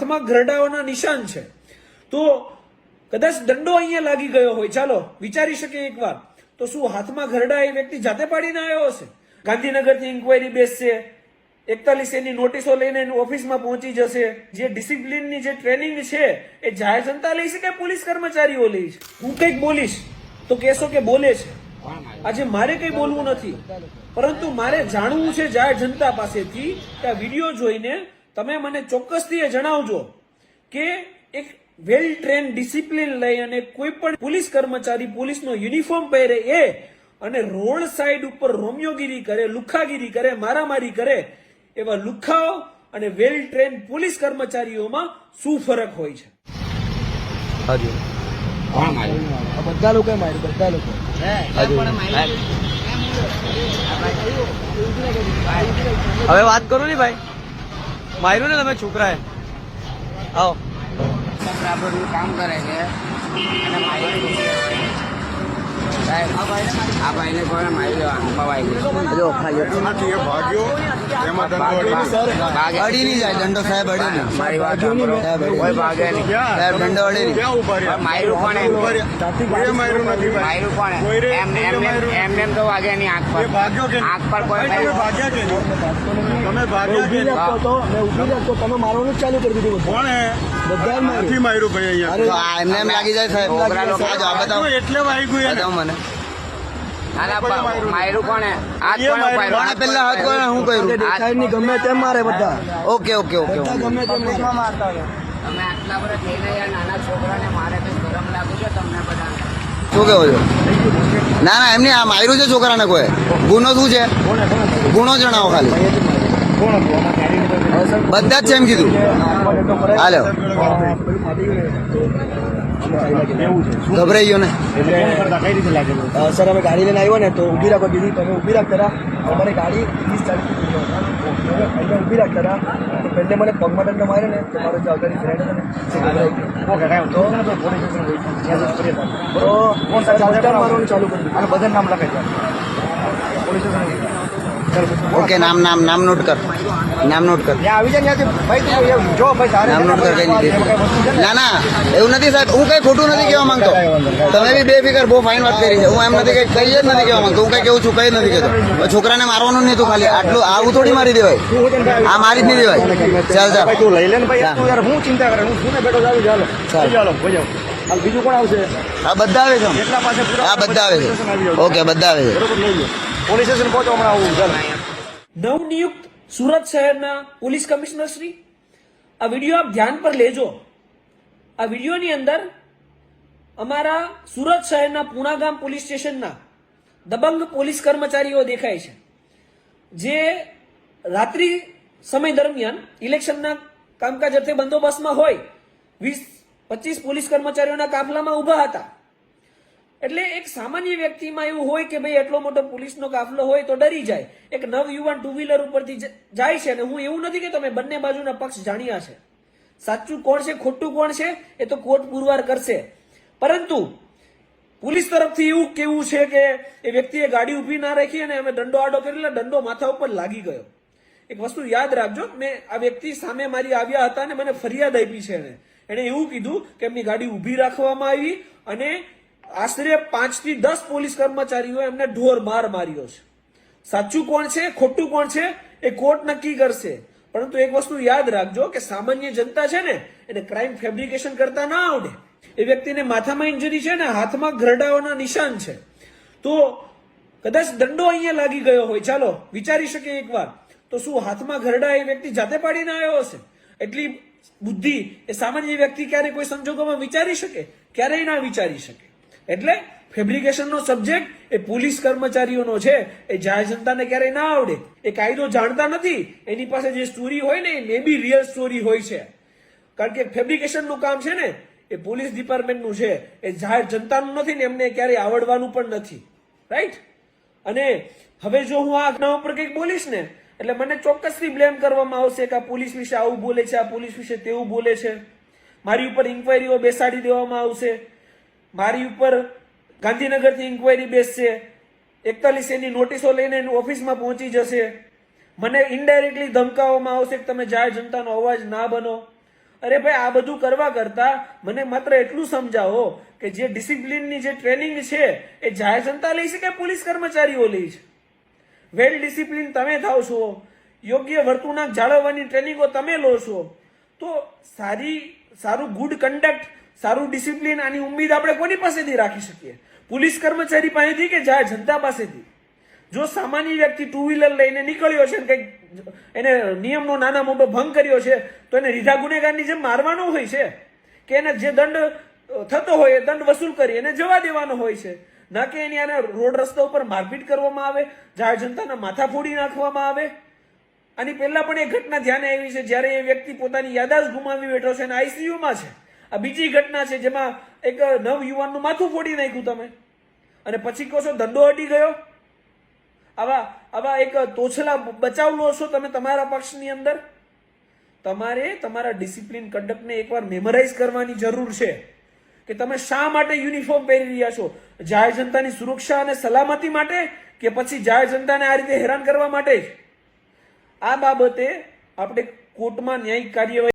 હાથમાં ઘરડાઓના નિશાન છે, તો કદાચ દંડો અહીંયા લાગી ગયો હોય, ચાલો વિચારી શકીએ એકવાર, તો શું હાથમાં ઘરડા એ વ્યક્તિ જાતે પાડીને આવ્યો હશે? ગાંધીનગરથી ઇન્કવાયરી બેસશે, 41 ની નોટિસો લઈને ઓફિસમાં પહોંચી જશે. જે ડિસિપ્લિનની જે ટ્રેનિંગ છે એ જાહેર જનતા લે છે કે પોલીસ કર્મચારીઓ લે છે? હું કંઈક બોલીશ તો કહેશો કે બોલે છે. આજે મારે કંઈ બોલવું નથી, પરંતુ મારે જાણવું છે જાહેર જનતા પાસેથી કે આ વિડીયો જોઈને તમે મને ચોક્કસથી એ જણાવજો કે એક વેલ ટ્રેન ડિસિપ્લિન લઈ અને કોઈ પણ પોલીસ કર્મચારી પોલીસનો યુનિફોર્મ પહેરે એ અને રોડ સાઈડ ઉપર રોમિયોગીરી કરે, લુખ્ખાગીરી કરે, મારામારી કરે, એવા લુખ્ખાઓ અને વેલ ટ્રેન પોલીસ કર્મચારીઓમાં શું ફરક હોય છે? બધા લોકો માર્યું, બધા લોકો. હવે વાત કરો ને ભાઈ, માર્યું ને તમે છોકરાએ. આવો બરાબર કામ કરે છે અને આ ભાઈને કોને મારી દેવાનું અડી નહીં જાય દંડો સાહેબ, અડી નહીં. મારી વાત કોઈ ભાગે નહીં સાહેબ દંડો અડી નહીં. માર્યું કોને માર્યું કોને એમને તો વાગે નહીં આંખ પર કોઈ તમે મારવાનું ચાલુ કરી દીધું. કોણે બધા માર્યું ભાઈ અહીંયા? એમને એમ લાગી જાય સાહેબ. એટલે વાગ્યું મને. માર્યું કોને? કોણે પેલા હાથ કોને હું કર્યું? દેખાય નહીં, ગમે તેમ મારે બધા. ઓકે ઓકે ઓકે ગમે તેમ મારતા. તમે આટલા બધા થઈને યાર નાના છોકરાને મારે તો ગરમ લાગુ છે તમને બધા. શું કેવો છો? ના ના એમની આ માર્યું છે છોકરાને કોઈ? ગુનો શું છે? ગુનો જણાવો ખાલી. બધા જ છે એમ કીધું. હાલો ગભરાઈ ગયો ને સર. અમે ગાડી લઈને આવ્યો ને તો ઉભી રાખો કીધી, તમે ઉભી રાખતા હતા. અમારી ગાડી 30-40 ઉભી રાખતા હતા. તો પહેલે મને પગમાં દંડ માર્યો ને તો મારો જે અગાડી ફ્રેન્ડ હતો ને મારવાનું ચાલુ કર્યું અને બધા નામ લખે છે પોલીસ સ્ટેશન. ઓકે નામ નામ નામ નોટ કર, નામ નોટ કર. આવી જાય ભાઈ, જો ભાઈ નામ નોટ કર. કઈ નથી. ના ના એવું નથી સાહેબ, હું કઈ ખોટું નથી કહેવા માંગતો. તમે બી બેફિકર બહુ ફાઇન વાત કરી છે. હું એમ નથી કઈ જ નથી કહેવા માંગતો. હું કઈ કેવું છું કઈ નથી કહેતો. છોકરાને મારવાનું નહીં તું ખાલી આટલું. આવું થોડી મારી દેવાય, આ મારી જ નહીં દેવાય. ચાલ ચાલ લઈ લે ને ભાઈ. હું ચિંતા કરે, હું શું બેઠો ચાલુ. ચાલો બીજું કોણ આવશે? હા બધા આવે છે. હા બધા આવે છે. ઓકે બધા આવે છે. પોલીસ સ્ટેશન પહોંચો હમણાં આવું. નવનિયુક્ત સુરત શહેરના પોલીસ કમિશનર શ્રી, આ વિડીયો આપ ધ્યાન પર લેજો. આ વિડીયોની અંદર અમારા સુરત શહેરના પૂણાગામ પોલીસ સ્ટેશનના દબંગ પોલીસ કર્મચારીઓ દેખાય છે, જે રાત્રિ સમય દરમિયાન ઇલેક્શનના કામકાજ અર્થે બંદોબસ્તમાં હોય 20-25 પોલીસ કર્મચારીઓના કાફલામાં ઉભા હતા. એટલે એક સામાન્ય વ્યક્તિમાં એવું હોય કે ભાઈ એટલો મોટો પોલીસનો કાફલો હોય તો ડરી જાય. એક નવયુવાન 2 વ્હીલર ઉપરથી જાય છે. અને હું એવું નથી કે તમે બંને બાજુના પક્ષ જાણ્યા છે. સાચું કોણ છે ખોટું કોણ છે એ તો કોર્ટ પુરવાર કરશે. પરંતુ પોલીસ તરફથી એવું કેવું છે કે એ વ્યક્તિએ ગાડી ઊભી ના રાખી અને અમે દંડો આડો કરેલા, દંડો માથા ઉપર લાગી ગયો. એક વસ્તુ યાદ રાખજો, મેં આ વ્યક્તિ સામે મારી આવ્યા હતા અને મને ફરિયાદ આપી છે. એને એવું કીધું કે એમની ગાડી ઊભી રાખવામાં આવી અને આશરે 5 થી 10 પોલીસ કર્મચારીઓ એમને ઢોર માર માર્યો છે. સાચું કોણ છે ખોટું કોણ છે એ કોર્ટ નક્કી કરશે. પરંતુ એક વસ્તુ યાદ રાખજો કે સામાન્ય જનતા છે ને એને ક્રાઇમ ફેબ્રિકેશન કરતા ના આવડે. એ વ્યક્તિને માથામાં ઇન્જરી છે ને હાથમાં ઘરડાઓના નિશાન છે, તો કદાચ દંડો અહીંયા લાગી ગયો હોય, ચાલો વિચારી શકીએ એકવાર, તો શું હાથમાં ઘરડા એ વ્યક્તિ જાતે પાડીને આવ્યો હશે? એટલી બુદ્ધિ એ સામાન્ય વ્યક્તિ ક્યારે કોઈ સંજોગોમાં વિચારી શકે? ક્યારેય ના વિચારી શકે. એટલે ફેબ્રિકેશનનો સબ્જેક્ટ એ પોલીસ કર્મચારીઓનો છે, એ જાહેર જનતાને ક્યારેય ના આવડે. એ કાયદો જાણતા નથી, એની પાસે જે સ્ટોરી હોય ને એ મે બી રિયલ સ્ટોરી હોય છે. કારણ કે ફેબ્રિકેશનનું કામ છે ને એ પોલીસ ડિપાર્ટમેન્ટનું છે, એ જાહેર જનતાનું નથી ને એમને ક્યારેય આવડવાનું પણ નથી. રાઈટ? અને હવે જો હું આ ઘટના ઉપર કંઈક બોલીશ ને એટલે મને ચોક્કસથી બ્લેમ કરવામાં આવશે કે આ પોલીસ વિશે આવું બોલે છે, આ પોલીસ વિશે તેવું બોલે છે. મારી ઉપર ઇન્કવાયરીઓ બેસાડી દેવામાં આવશે. મારી ઉપર ગાંધીનગરથી ઇન્કવાયરી બેસશે, 41 ની નોટિસો લઈને ઓફિસમાં પહોંચી જશે. મને ઇનડાયરેક્ટલી ધમકાવવામાં આવશે કે તમે જાહેર જનતાનો અવાજ ના બનો. અરે ભાઈ, આ બધું કરવા કરતા મને માત્ર એટલું સમજાવો કે જે ડિસિપ્લિનની જે ટ્રેનિંગ છે એ જાહેર જનતા લે છે કે પોલીસ કર્મચારીઓ લે છે? વેલ ડિસિપ્લિન તમે થાવ છો, યોગ્ય વર્તણૂક જાળવવાની ટ્રેનિંગો તમે લો છો, તો સારું ગુડ કન્ડક્ટ, સારું ડિસિપ્લિન, આની ઉમ્મીદ આપણે કોની પાસેથી રાખી શકીએ? પોલીસ કર્મચારી પાસેથી કે જાહેર જનતા પાસેથી? જો સામાન્ય વ્યક્તિ ટુ વ્હીલર લઈને નીકળ્યો છે, કંઈક એને નિયમનો નાના મોટો ભંગ કર્યો છે, તો એને રીઢા ગુનેગારની જેમ મારવાનો હોય છે કે એને જે દંડ થતો હોય એ દંડ વસૂલ કરી એને જવા દેવાનો હોય છે? ના કે એની આને રોડ રસ્તા ઉપર મારપીટ કરવામાં આવે, જાહેર જનતાના માથા ફોડી નાખવામાં આવે. આની પહેલા પણ એક ઘટના ધ્યાને આવી છે, જ્યારે એ વ્યક્તિ પોતાની યાદાશ ગુમાવી બેઠો છે અને આઈસીયુમાં છે. આ બીજી ઘટના છે જેમાં એક નવ યુવાનનું માથું ફોડી નાખ્યું તમે, અને પછી કહો છો દંડો અડી ગયો. આવા એક તોછલા બચાવ લો છો તમે તમારા પક્ષની અંદર. તમારે તમારા ડિસિપ્લિન કન્ડક્ટને એકવાર મેમરાઇઝ કરવાની જરૂર છે કે તમે શા માટે યુનિફોર્મ પહેરી રહ્યા છો? જાહેર જનતાની સુરક્ષા અને સલામતી માટે કે પછી જાહેર જનતાને આ રીતે હેરાન કરવા માટે જ? આ બાબતે આપણે કોર્ટમાં ન્યાયિક કાર્યવાહી